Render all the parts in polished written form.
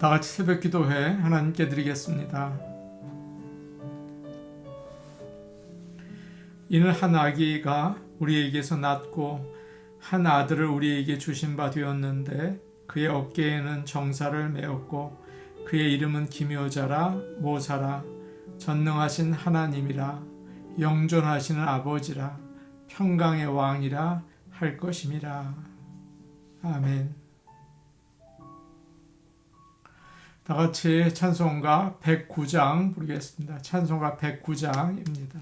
다 같이 새벽 기도회 하나님께 드리겠습니다. 이는 한 아기가 우리에게서 낳고 한 아들을 우리에게 주신 바 되었는데 그의 어깨에는 정사를 메었고 그의 이름은 기묘자라 모사라 전능하신 하나님이라 영존하시는 아버지라 평강의 왕이라 할 것임이라. 아멘. 다 같이 찬송가 109장 부르겠습니다. 찬송가 109장입니다.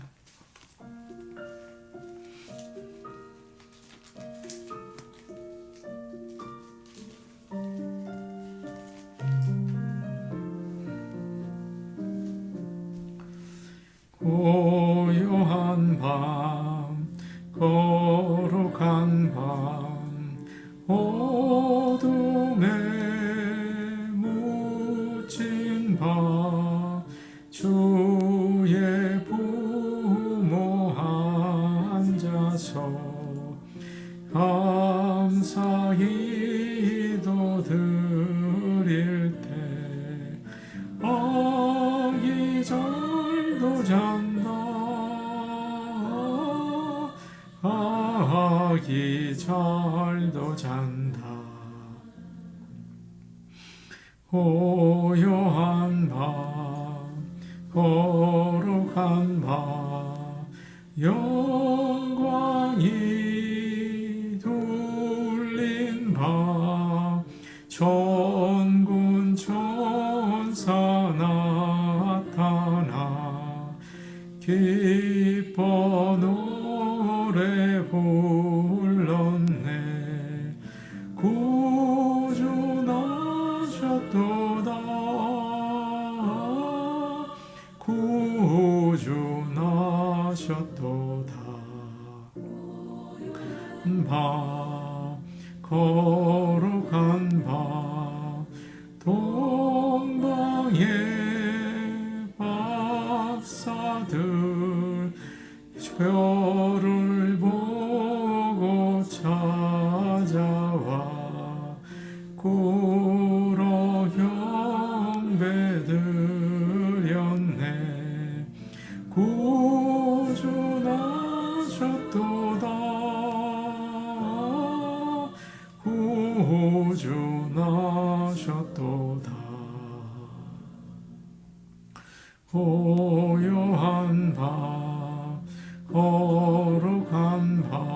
고요한 밤 거룩한 밤 어둠에 묻힌 밤 주의 부모 앉아서 감사 기도 드릴 때 아기 잘도 잔다 아기 잘도 잔다 고요한 밤 거룩한 밤 영광이 둘린 밤 천군 천사 나타나 기뻐 노래 불렀네 구주 나셨도다 구주 나셨도다 밤 거룩한 밤 동방의 박사들 별을 보고 찾아와 구러 경배 드렸네 구주 나셨도다 구주 나셨도다 고요한 밤 거룩한 밤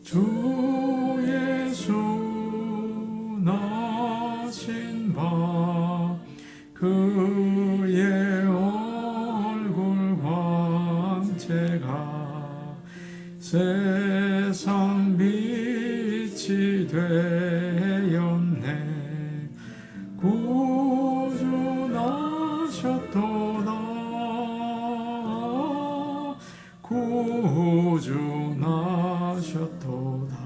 주 예수 나신 밤 그의 얼굴 광채가 세상 빛이 되었네 구주 나셨도다 구주 나셨도다.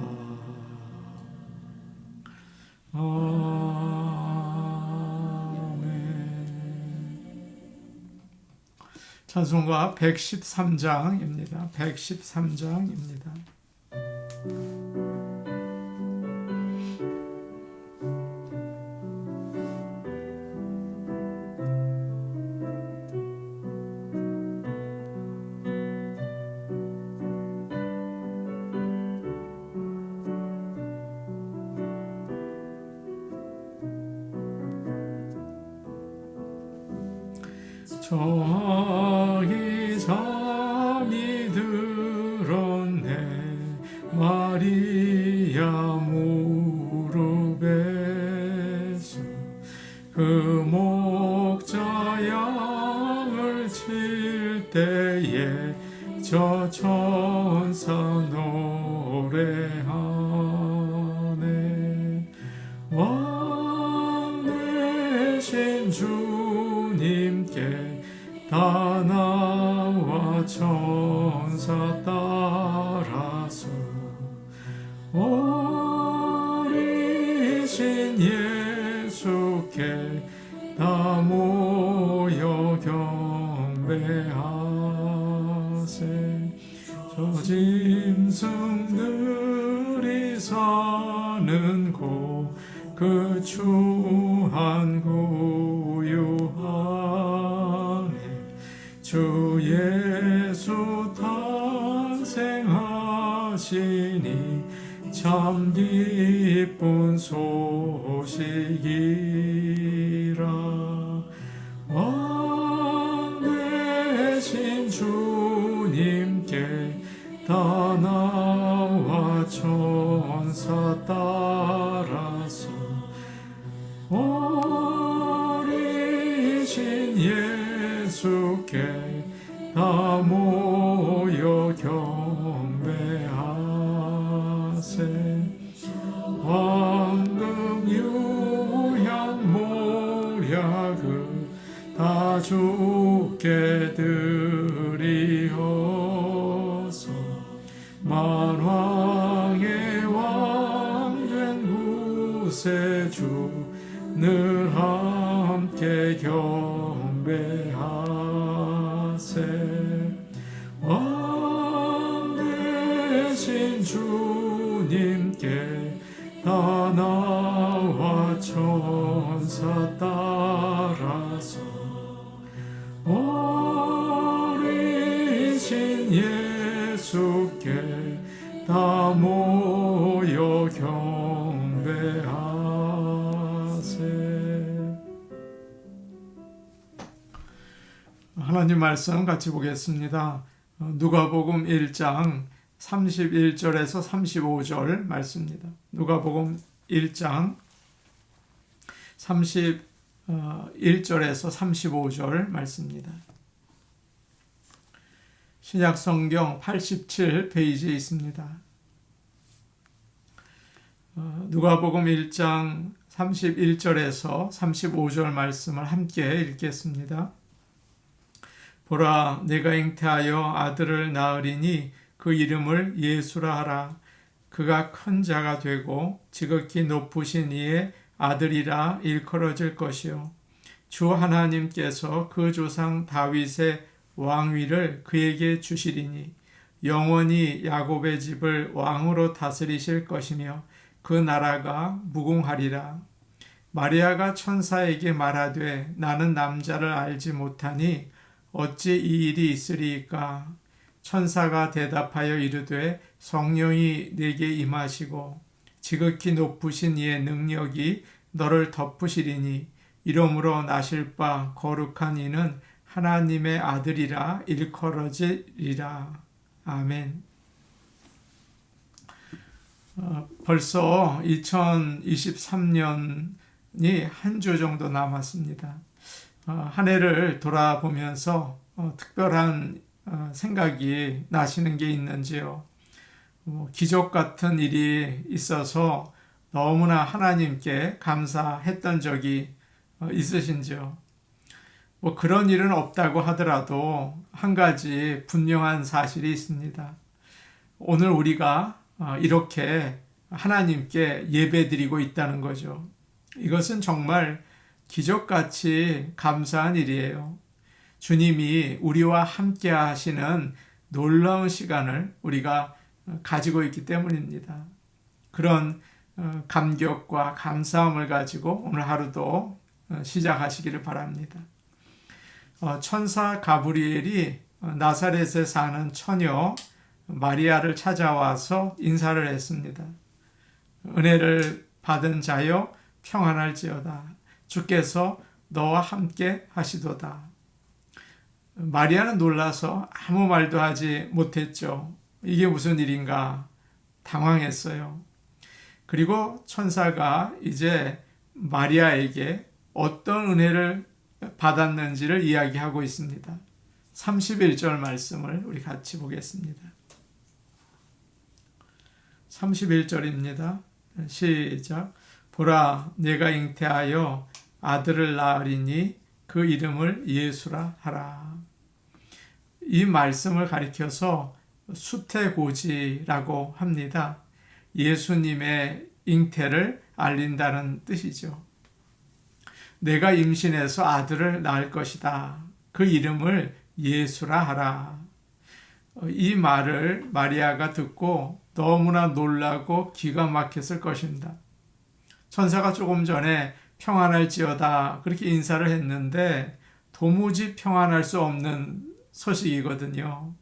아멘. 찬송가 113장입니다. 113장입니다. 저기 잠이 들었네 마리아 무릎에서 그 목자 양을 칠 때에 저 천사 노래하네 왕 되신 주님께 다 나와 천사 따라서 어리신 예수께 다 모여 경배하세 저 짐승들이 사는 곳 그 추한 구유 안에 주 예수 탄생하시니 참 기쁜 소식이라. 왕 되신 주님께 다 나와 천사 따라서 어리신 예수께 다 모여 경배하세. 황금 유향 모략을 다 주께 드리어서 만왕의 왕 된 구세주 늘 함께 경배하세. 왕 되신 주님께 다 나와 천사 따라서 어리신 예수께 다 모여 경배하세. 하나님 말씀 같이 보겠습니다. 누가복음 1장 31절에서 35절 말씀입니다. 누가복음 1장 31절에서 35절 말씀입니다. 신약성경 87페이지에 있습니다. 누가복음 1장 31절에서 35절 말씀을 함께 읽겠습니다. 보라, 내가 잉태하여 아들을 낳으리니 그 이름을 예수라 하라. 그가 큰 자가 되고 지극히 높으신 이의 아들이라 일컬어질 것이요. 주 하나님께서 그 조상 다윗의 왕위를 그에게 주시리니 영원히 야곱의 집을 왕으로 다스리실 것이며 그 나라가 무궁하리라. 마리아가 천사에게 말하되 나는 남자를 알지 못하니 어찌 이 일이 있으리이까. 천사가 대답하여 이르되 성령이 내게 임하시고 지극히 높으신 이의 능력이 너를 덮으시리니 이러므로 나실 바 거룩한 이는 하나님의 아들이라 일컬어지리라. 아멘. 벌써 2023년이 한 주 정도 남았습니다. 한 해를 돌아보면서 특별한 생각이 나시는 게 있는지요? 기적 같은 일이 있어서 너무나 하나님께 감사했던 적이 있으신지요? 그런 일은 없다고 하더라도 한 가지 분명한 사실이 있습니다. 오늘 우리가 이렇게 하나님께 예배드리고 있다는 거죠. 이것은 정말 기적같이 감사한 일이에요. 주님이 우리와 함께 하시는 놀라운 시간을 우리가 가지고 있기 때문입니다. 그런 감격과 감사함을 가지고 오늘 하루도 시작하시기를 바랍니다. 천사 가브리엘이 나사렛에 사는 처녀 마리아를 찾아와서 인사를 했습니다. 은혜를 받은 자여 평안할지어다. 주께서 너와 함께 하시도다. 마리아는 놀라서 아무 말도 하지 못했죠. 이게 무슨 일인가 당황했어요. 그리고 천사가 이제 마리아에게 어떤 은혜를 받았는지를 이야기하고 있습니다. 31절 말씀을 우리 같이 보겠습니다. 31절입니다. 시작. 보라, 내가 잉태하여 아들을 낳으리니 그 이름을 예수라 하라. 이 말씀을 가리켜서 수태고지라고 합니다. 예수님의 잉태를 알린다는 뜻이죠. 내가 임신해서 아들을 낳을 것이다. 그 이름을 예수라 하라. 이 말을 마리아가 듣고 너무나 놀라고 기가 막혔을 것입니다. 천사가 조금 전에 평안할지어다 그렇게 인사를 했는데 도무지 평안할 수 없는 소식이거든요.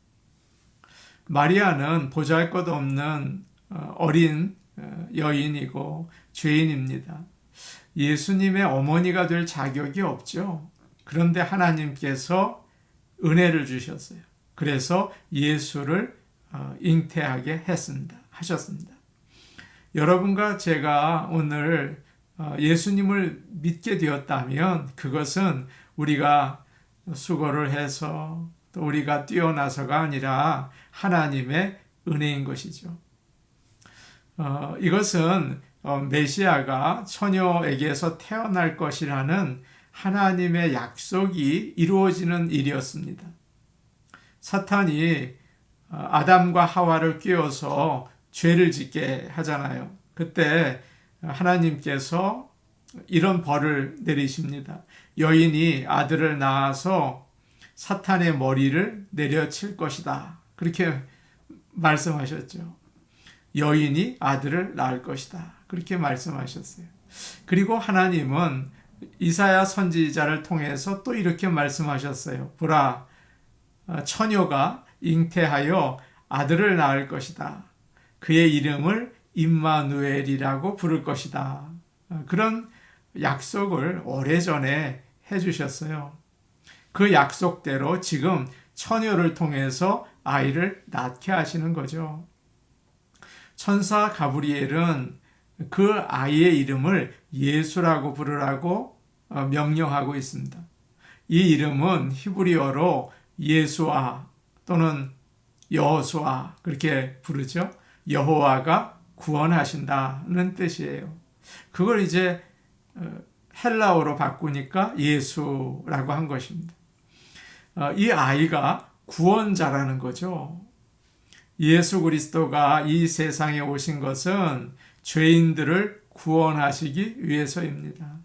마리아는 보잘것없는 어린 여인이고 죄인입니다. 예수님의 어머니가 될 자격이 없죠. 그런데 하나님께서 은혜를 주셨어요. 그래서 예수를 잉태하게 하셨습니다. 여러분과 제가 오늘 예수님을 믿게 되었다면 그것은 우리가 수고를 해서 또 우리가 뛰어나서가 아니라 하나님의 은혜인 것이죠. 이것은 메시아가 처녀에게서 태어날 것이라는 하나님의 약속이 이루어지는 일이었습니다. 사탄이 아담과 하와를 끼워서 죄를 짓게 하잖아요. 그때 하나님께서 이런 벌을 내리십니다. 여인이 아들을 낳아서 사탄의 머리를 내려칠 것이다. 그렇게 말씀하셨죠. 여인이 아들을 낳을 것이다. 그렇게 말씀하셨어요. 그리고 하나님은 이사야 선지자를 통해서 또 이렇게 말씀하셨어요. 보라, 처녀가 잉태하여 아들을 낳을 것이다. 그의 이름을 임마누엘이라고 부를 것이다. 그런 약속을 오래전에 해주셨어요. 그 약속대로 지금 처녀를 통해서 아이를 낳게 하시는 거죠. 천사 가브리엘은 그 아이의 이름을 예수라고 부르라고 명령하고 있습니다. 이 이름은 히브리어로 예수아 또는 여호수아 그렇게 부르죠. 여호와가 구원하신다는 뜻이에요. 그걸 이제 헬라어로 바꾸니까 예수라고 한 것입니다. 이 아이가 구원자라는 거죠. 예수 그리스도가 이 세상에 오신 것은 죄인들을 구원하시기 위해서입니다.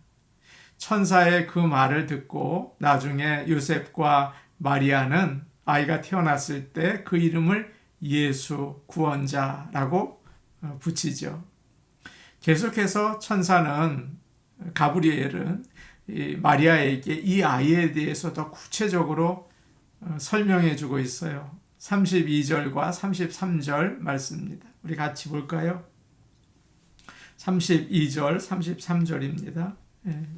천사의 그 말을 듣고 나중에 요셉과 마리아는 아이가 태어났을 때 그 이름을 예수 구원자라고 붙이죠. 계속해서 천사는 가브리엘은 마리아에게 이 아이에 대해서 더 구체적으로 설명해 주고 있어요. 32절과 33절 말씀입니다. 우리 같이 볼까요? 32절, 33절입니다.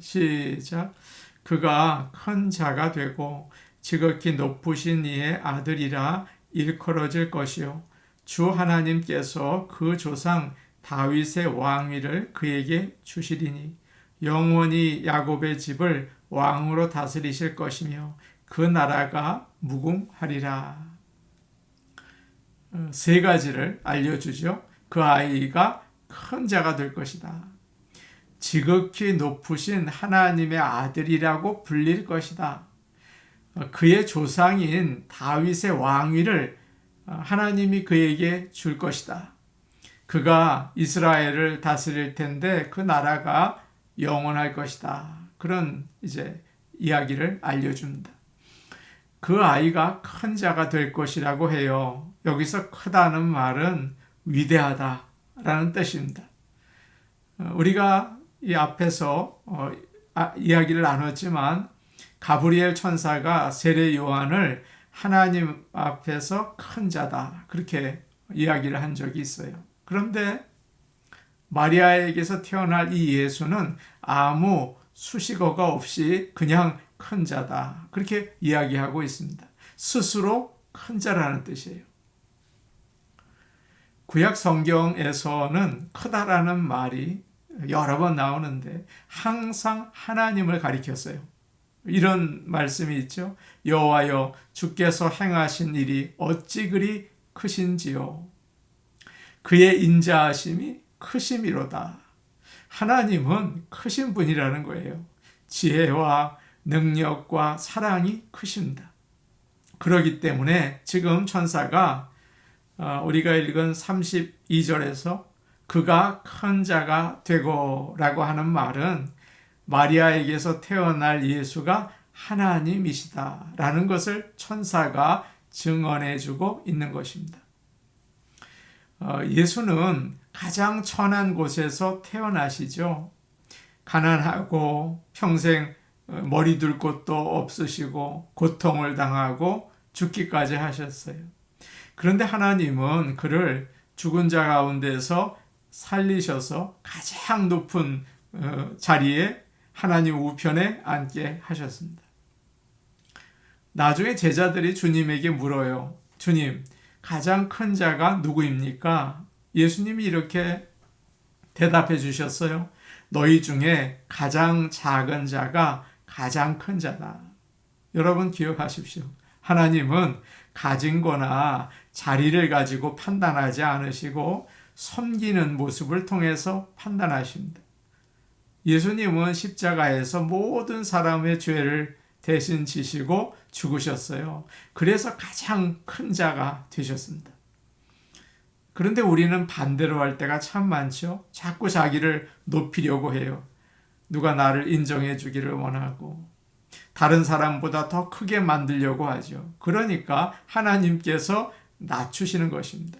시작. 그가 큰 자가 되고 지극히 높으신 이의 아들이라 일컬어질 것이요 주 하나님께서 그 조상 다윗의 왕위를 그에게 주시리니 영원히 야곱의 집을 왕으로 다스리실 것이며 그 나라가 무궁하리라. 세 가지를 알려주죠. 그 아이가 큰 자가 될 것이다. 지극히 높으신 하나님의 아들이라고 불릴 것이다. 그의 조상인 다윗의 왕위를 하나님이 그에게 줄 것이다. 그가 이스라엘을 다스릴 텐데 그 나라가 영원할 것이다. 그런 이제 이야기를 알려줍니다. 그 아이가 큰 자가 될 것이라고 해요. 여기서 크다는 말은 위대하다라는 뜻입니다. 우리가 이 앞에서 이야기를 나눴지만 가브리엘 천사가 세례 요한을 하나님 앞에서 큰 자다 그렇게 이야기를 한 적이 있어요. 그런데 마리아에게서 태어날 이 예수는 아무 수식어가 없이 그냥 큰 자다 그렇게 이야기하고 있습니다. 스스로 큰 자라는 뜻이에요. 구약 성경에서는 크다라는 말이 여러 번 나오는데 항상 하나님을 가리켰어요. 이런 말씀이 있죠. 여호와여 주께서 행하신 일이 어찌 그리 크신지요. 그의 인자하심이 크심이로다. 하나님은 크신 분이라는 거예요. 지혜와 능력과 사랑이 크십니다. 그렇기 때문에 지금 천사가 우리가 읽은 32절에서 그가 큰 자가 되고 라고 하는 말은 마리아에게서 태어날 예수가 하나님이시다 라는 것을 천사가 증언해 주고 있는 것입니다. 예수는 가장 천한 곳에서 태어나시죠. 가난하고 평생 머리 둘 곳도 없으시고 고통을 당하고 죽기까지 하셨어요. 그런데 하나님은 그를 죽은 자 가운데서 살리셔서 가장 높은 자리에 하나님 우편에 앉게 하셨습니다. 나중에 제자들이 주님에게 물어요. 주님, 가장 큰 자가 누구입니까? 예수님이 이렇게 대답해 주셨어요. 너희 중에 가장 작은 자가 가장 큰 자다. 여러분 기억하십시오. 하나님은 가진 거나 자리를 가지고 판단하지 않으시고 섬기는 모습을 통해서 판단하십니다. 예수님은 십자가에서 모든 사람의 죄를 대신 지시고 죽으셨어요. 그래서 가장 큰 자가 되셨습니다. 그런데 우리는 반대로 할 때가 참 많죠. 자꾸 자기를 높이려고 해요. 누가 나를 인정해 주기를 원하고 다른 사람보다 더 크게 만들려고 하죠. 그러니까 하나님께서 낮추시는 것입니다.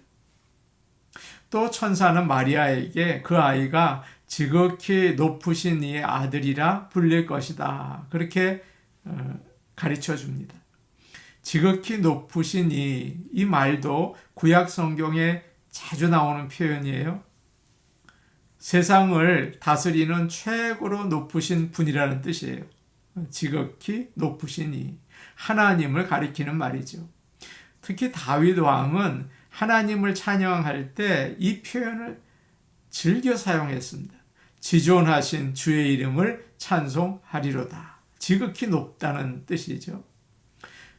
또 천사는 마리아에게 그 아이가 지극히 높으신 이의 아들이라 불릴 것이다. 그렇게 가르쳐 줍니다. 지극히 높으신 이 말도 구약 성경에 자주 나오는 표현이에요. 세상을 다스리는 최고로 높으신 분이라는 뜻이에요. 지극히 높으신 이 하나님을 가리키는 말이죠. 특히 다윗 왕은 하나님을 찬양할 때 이 표현을 즐겨 사용했습니다. 지존하신 주의 이름을 찬송하리로다. 지극히 높다는 뜻이죠.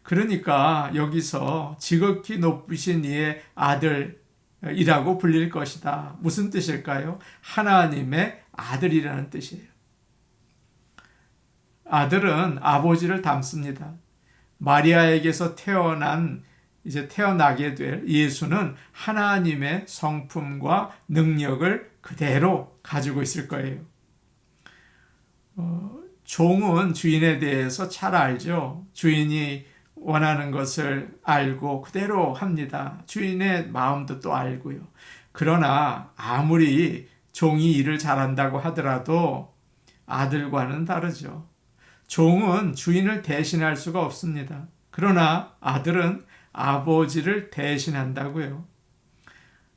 그러니까 여기서 지극히 높으신 이의 아들이라고 불릴 것이다. 무슨 뜻일까요? 하나님의 아들이라는 뜻이에요. 아들은 아버지를 닮습니다. 마리아에게서 태어나게 될 예수는 하나님의 성품과 능력을 그대로 가지고 있을 거예요. 종은 주인에 대해서 잘 알죠. 주인이 원하는 것을 알고 그대로 합니다. 주인의 마음도 또 알고요. 그러나 아무리 종이 일을 잘한다고 하더라도 아들과는 다르죠. 종은 주인을 대신할 수가 없습니다. 그러나 아들은 아버지를 대신한다고요.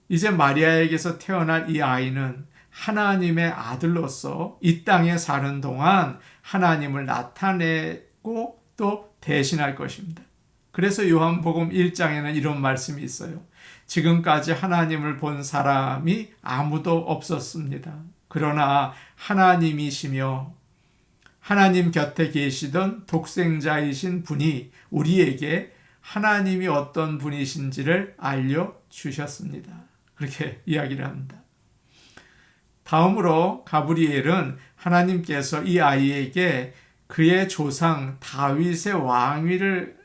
이제 마리아에게서 태어날 이 아이는 하나님의 아들로서 이 땅에 사는 동안 하나님을 나타내고 또 대신할 것입니다. 그래서 요한복음 1장에는 이런 말씀이 있어요. 지금까지 하나님을 본 사람이 아무도 없었습니다. 그러나 하나님이시며 하나님 곁에 계시던 독생자이신 분이 우리에게 하나님이 어떤 분이신지를 알려주셨습니다. 그렇게 이야기를 합니다. 다음으로 가브리엘은 하나님께서 이 아이에게 그의 조상 다윗의 왕위를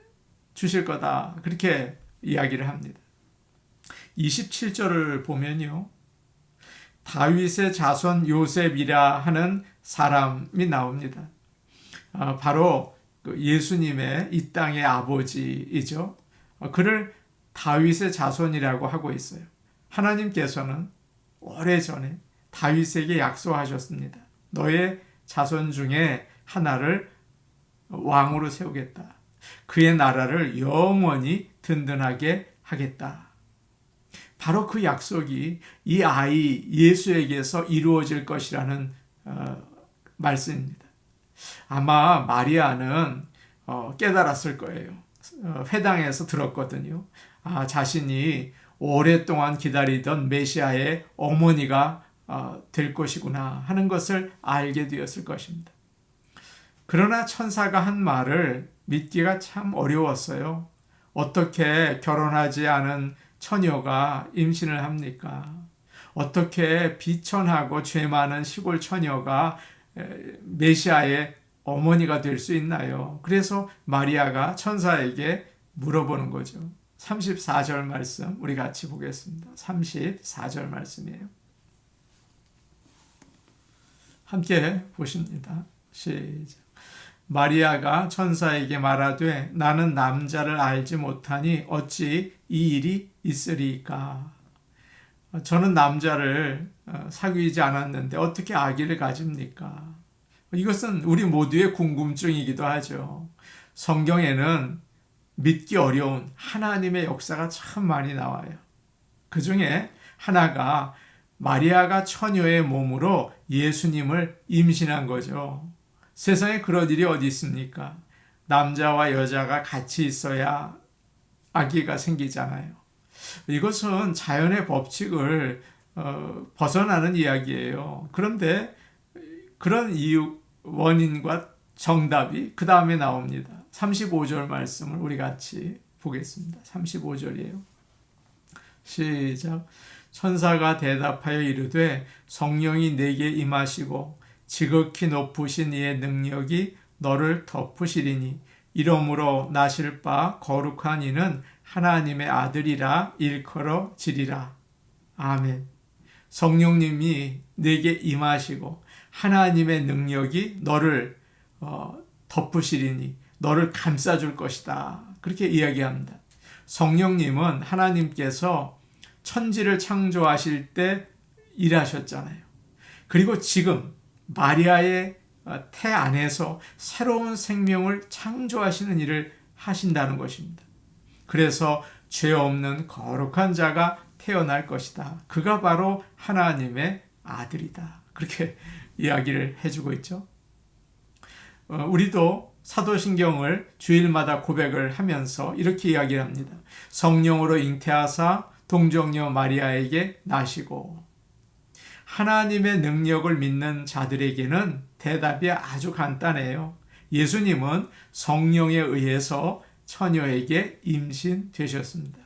주실 거다. 그렇게 이야기를 합니다. 27절을 보면요. 다윗의 자손 요셉이라 하는 사람이 나옵니다. 바로 예수님의 이 땅의 아버지이죠. 그를 다윗의 자손이라고 하고 있어요. 하나님께서는 오래전에 다윗에게 약속하셨습니다. 너의 자손 중에 하나를 왕으로 세우겠다. 그의 나라를 영원히 든든하게 하겠다. 바로 그 약속이 이 아이 예수에게서 이루어질 것이라는 말씀입니다. 아마 마리아는 깨달았을 거예요. 회당에서 들었거든요. 자신이 오랫동안 기다리던 메시아의 어머니가 될 것이구나 하는 것을 알게 되었을 것입니다. 그러나 천사가 한 말을 믿기가 참 어려웠어요. 어떻게 결혼하지 않은 처녀가 임신을 합니까? 어떻게 비천하고 죄 많은 시골 처녀가 메시아의 어머니가 될 수 있나요? 그래서 마리아가 천사에게 물어보는 거죠. 34절 말씀 우리 같이 보겠습니다. 34절 말씀이에요. 함께 보십니다. 시작. 마리아가 천사에게 말하되 나는 남자를 알지 못하니 어찌 이 일이 있으리까? 저는 남자를 사귀지 않았는데 어떻게 아기를 가집니까? 이것은 우리 모두의 궁금증이기도 하죠. 성경에는 믿기 어려운 하나님의 역사가 참 많이 나와요. 그 중에 하나가 마리아가 처녀의 몸으로 예수님을 임신한 거죠. 세상에 그런 일이 어디 있습니까? 남자와 여자가 같이 있어야 아기가 생기잖아요. 이것은 자연의 법칙을 벗어나는 이야기예요. 그런데 그런 이유, 원인과 정답이 그 다음에 나옵니다. 35절 말씀을 우리 같이 보겠습니다. 35절이에요. 시작. 천사가 대답하여 이르되 성령이 내게 임하시고 지극히 높으신 이의 능력이 너를 덮으시리니 이러므로 나실 바 거룩한 이는 하나님의 아들이라 일컬어지리라. 아멘. 성령님이 내게 임하시고 하나님의 능력이 너를 덮으시리니 너를 감싸줄 것이다. 그렇게 이야기합니다. 성령님은 하나님께서 천지를 창조하실 때 일하셨잖아요. 그리고 지금 마리아의 태 안에서 새로운 생명을 창조하시는 일을 하신다는 것입니다. 그래서 죄 없는 거룩한 자가 태어날 것이다. 그가 바로 하나님의 아들이다. 그렇게 이야기를 해주고 있죠. 우리도 사도신경을 주일마다 고백을 하면서 이렇게 이야기를 합니다. 성령으로 잉태하사 동정녀 마리아에게 나시고. 하나님의 능력을 믿는 자들에게는 대답이 아주 간단해요. 예수님은 성령에 의해서 처녀에게 임신되셨습니다.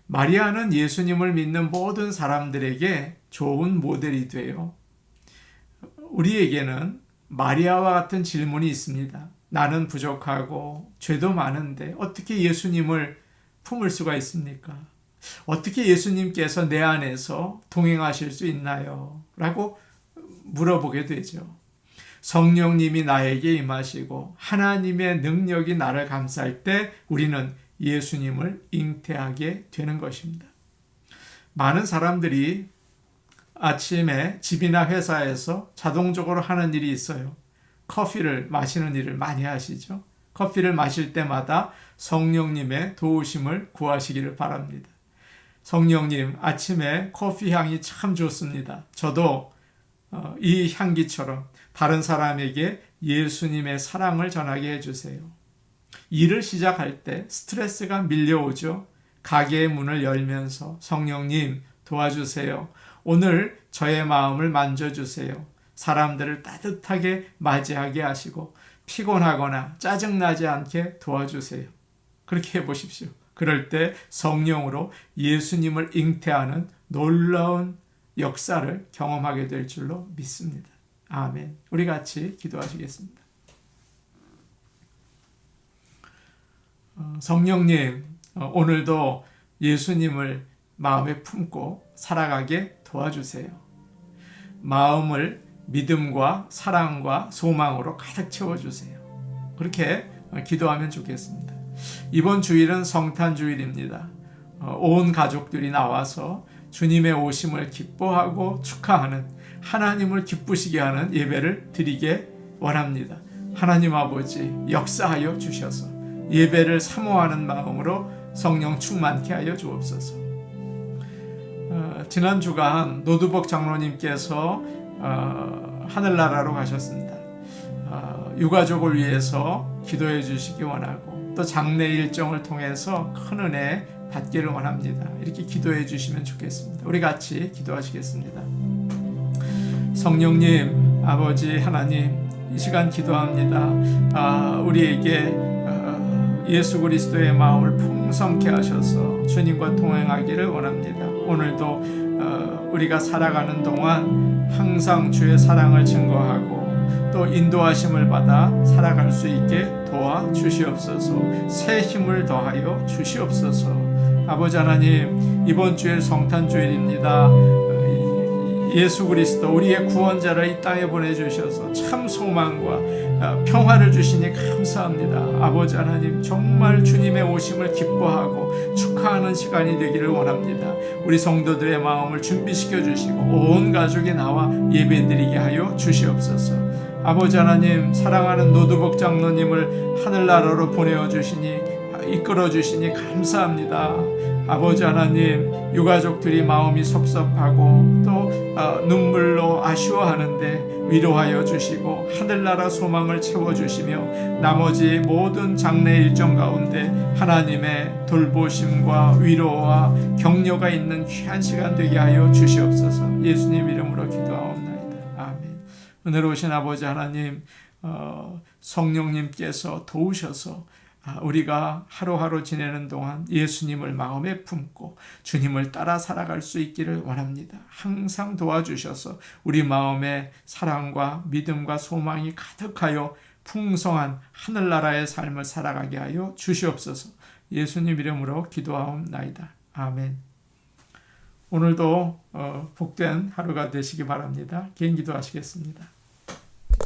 마리아는 예수님을 믿는 모든 사람들에게 좋은 모델이 돼요. 우리에게는 마리아와 같은 질문이 있습니다. 나는 부족하고 죄도 많은데 어떻게 예수님을 품을 수가 있습니까? 어떻게 예수님께서 내 안에서 동행하실 수 있나요? 라고 물어보게 되죠. 성령님이 나에게 임하시고 하나님의 능력이 나를 감쌀 때 우리는 예수님을 잉태하게 되는 것입니다. 많은 사람들이 아침에 집이나 회사에서 자동적으로 하는 일이 있어요. 커피를 마시는 일을 많이 하시죠. 커피를 마실 때마다 성령님의 도우심을 구하시기를 바랍니다. 성령님, 아침에 커피 향이 참 좋습니다. 저도 이 향기처럼 다른 사람에게 예수님의 사랑을 전하게 해주세요. 일을 시작할 때 스트레스가 밀려오죠. 가게의 문을 열면서 성령님 도와주세요. 오늘 저의 마음을 만져주세요. 사람들을 따뜻하게 맞이하게 하시고 피곤하거나 짜증나지 않게 도와주세요. 그렇게 해보십시오. 그럴 때 성령으로 예수님을 잉태하는 놀라운 역사를 경험하게 될 줄로 믿습니다. 아멘. 우리 같이 기도하시겠습니다. 성령님, 오늘도 예수님을 마음에 품고 살아가게 도와주세요. 마음을 믿음과 사랑과 소망으로 가득 채워주세요. 그렇게 기도하면 좋겠습니다. 이번 주일은 성탄주일입니다. 온 가족들이 나와서 주님의 오심을 기뻐하고 축하하는, 하나님을 기쁘시게 하는 예배를 드리게 원합니다. 하나님 아버지, 역사하여 주셔서 예배를 사모하는 마음으로 성령 충만케 하여 주옵소서. 지난 주간 노두복 장로님께서 하늘나라로 가셨습니다. 유가족을 위해서 기도해 주시기 원하고 또 장례 일정을 통해서 큰 은혜 받기를 원합니다. 이렇게 기도해 주시면 좋겠습니다. 우리 같이 기도하시겠습니다. 성령님, 아버지 하나님, 이 시간 기도합니다. 우리에게 예수 그리스도의 마음을 풍성케 하셔서 주님과 동행하기를 원합니다. 오늘도 우리가 살아가는 동안 항상 주의 사랑을 증거하고 또 인도하심을 받아 살아갈 수 있게 도와주시옵소서. 새 힘을 더하여 주시옵소서. 아버지 하나님, 이번 주일 성탄주일입니다. 예수 그리스도 우리의 구원자를 이 땅에 보내주셔서 참 소망과 평화를 주시니 감사합니다. 아버지 하나님, 정말 주님의 오심을 기뻐하고 축하하는 시간이 되기를 원합니다. 우리 성도들의 마음을 준비시켜 주시고 온 가족이 나와 예배드리게 하여 주시옵소서. 아버지 하나님, 사랑하는 노두복 장로님을 하늘나라로 보내어 주시니 이끌어 주시니 감사합니다. 아버지 하나님, 유가족들이 마음이 섭섭하고 또 눈물로 아쉬워하는데 위로하여 주시고 하늘나라 소망을 채워주시며 나머지 모든 장례 일정 가운데 하나님의 돌보심과 위로와 격려가 있는 귀한 시간 되게 하여 주시옵소서. 예수님 이름으로 기도하옵나이다. 아멘. 은혜로우신 아버지 하나님, 성령님께서 도우셔서 우리가 하루하루 지내는 동안 예수님을 마음에 품고 주님을 따라 살아갈 수 있기를 원합니다. 항상 도와주셔서 우리 마음에 사랑과 믿음과 소망이 가득하여 풍성한 하늘나라의 삶을 살아가게 하여 주시옵소서. 예수님 이름으로 기도하옵나이다. 아멘. 오늘도 복된 하루가 되시기 바랍니다. 개인 기도하시겠습니다.